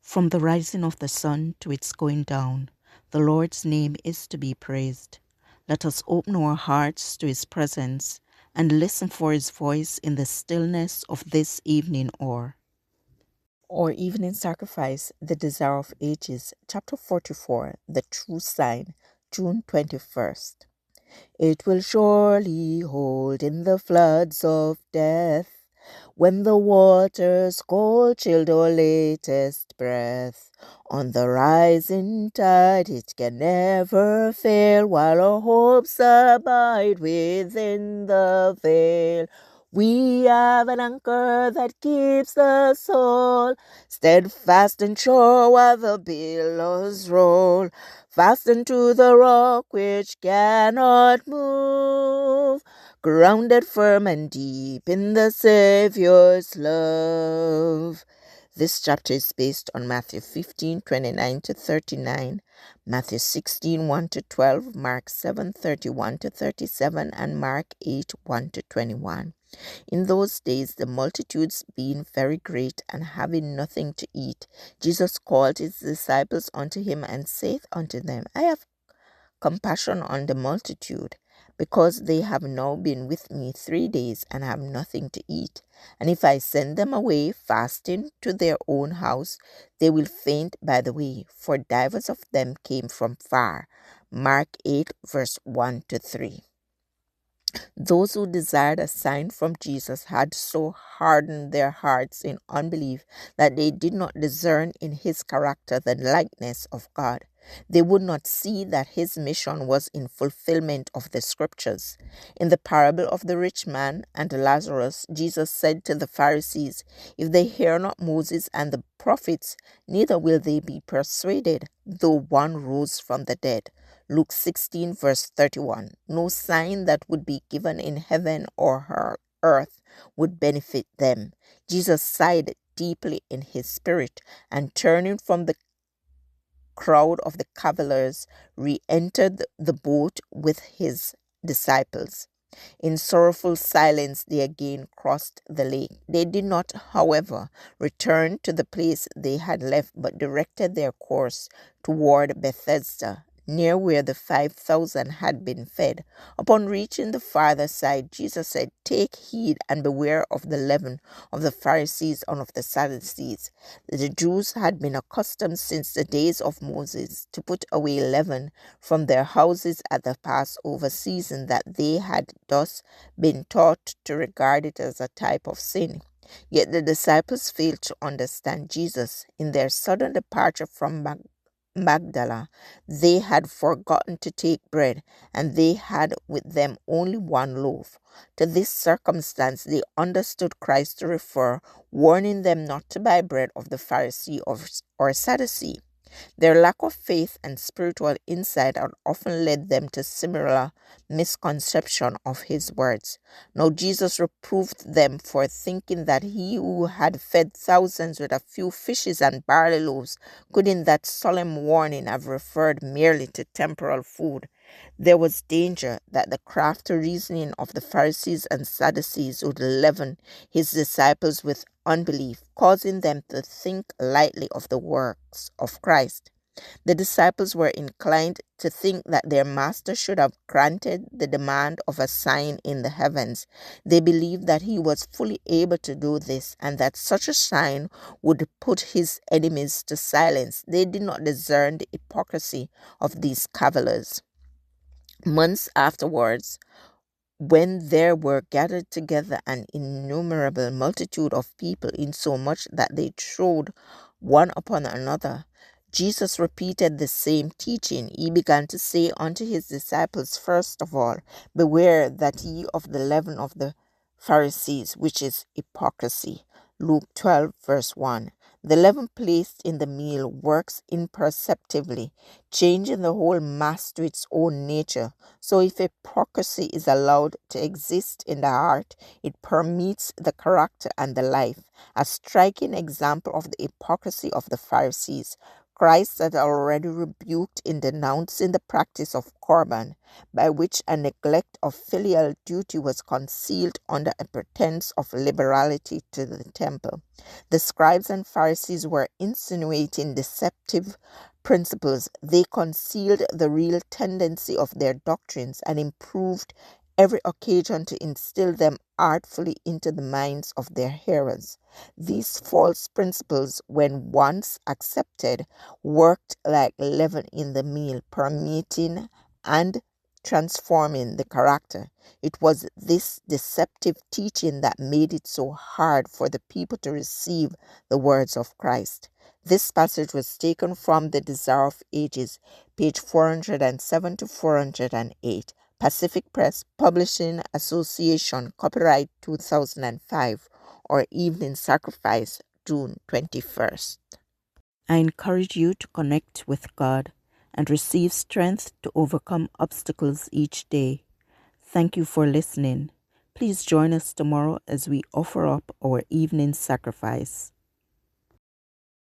From the rising of the sun to its going down, the Lord's name is to be praised. Let us open our hearts to his presence and listen for his voice in the stillness of this evening hour. Our evening sacrifice, the desire of ages, chapter 44, the true sign, June 21st. It will surely hold in the floods of death, when the waters cold chilled our latest breath. On the rising tide it can never fail, while our hopes abide within the veil. We have an anchor that keeps the soul steadfast and sure while the billows roll. Fastened to the rock which cannot move, grounded firm and deep in the Saviour's love. This chapter is based on Matthew 15:29-39, Matthew 16:1-12, Mark 7:31-37, and Mark 8:1-21. In those days, the multitudes being very great and having nothing to eat, Jesus called his disciples unto him and saith unto them, I have compassion on the multitude, because they have now been with me 3 days and have nothing to eat. And if I send them away fasting to their own house, they will faint by the way, for divers of them came from far. Mark 8, verse 1-3. Those who desired a sign from Jesus had so hardened their hearts in unbelief that they did not discern in his character the likeness of God. They would not see that his mission was in fulfillment of the scriptures. In the parable of the rich man and Lazarus, Jesus said to the Pharisees, if they hear not Moses and the prophets, neither will they be persuaded, though one rose from the dead. Luke 16, verse 31. No sign that would be given in heaven or earth would benefit them. Jesus sighed deeply in his spirit and, turning from the crowd of the cavilers, re-entered the boat with his disciples. In sorrowful silence, they again crossed the lake. They did not, however, return to the place they had left, but directed their course toward Bethesda, near where the 5,000 had been fed. Upon reaching the farther side, Jesus said, take heed and beware of the leaven of the Pharisees and of the Sadducees. The Jews had been accustomed since the days of Moses to put away leaven from their houses at the Passover season, that they had thus been taught to regard it as a type of sin. Yet the disciples failed to understand Jesus. In their sudden departure from Magdala, they had forgotten to take bread, and they had with them only one loaf. To this circumstance they understood Christ to refer, warning them not to buy bread of the Pharisee or Sadducee. Their lack of faith and spiritual insight had often led them to similar misconception of his words. Now Jesus reproved them for thinking that he who had fed thousands with a few fishes and barley loaves could in that solemn warning have referred merely to temporal food. There was danger that the crafty reasoning of the Pharisees and Sadducees would leaven his disciples with unbelief, causing them to think lightly of the works of Christ. The disciples were inclined to think that their master should have granted the demand of a sign in the heavens. They believed that he was fully able to do this, and that such a sign would put his enemies to silence. They did not discern the hypocrisy of these cavillers. Months afterwards, when there were gathered together an innumerable multitude of people, insomuch that they trod one upon another, Jesus repeated the same teaching. He began to say unto his disciples, first of all, beware that ye of the leaven of the Pharisees, which is hypocrisy. Luke 12, verse 1. The leaven placed in the meal works imperceptibly, changing the whole mass to its own nature. So if hypocrisy is allowed to exist in the heart, it permeates the character and the life. A striking example of the hypocrisy of the Pharisees. Christ had already rebuked in denouncing the practice of Corban, by which a neglect of filial duty was concealed under a pretense of liberality to the temple. The scribes and Pharisees were insinuating deceptive principles. They concealed the real tendency of their doctrines and improved every occasion to instill them artfully into the minds of their hearers. These false principles, when once accepted, worked like leaven in the meal, permeating and transforming the character. It was this deceptive teaching that made it so hard for the people to receive the words of Christ. This passage was taken from The Desire of Ages, page 407 to 408. Pacific Press Publishing Association, copyright 2005, or Evening Sacrifice, June 21st. I encourage you to connect with God and receive strength to overcome obstacles each day. Thank you for listening. Please join us tomorrow as we offer up our evening sacrifice.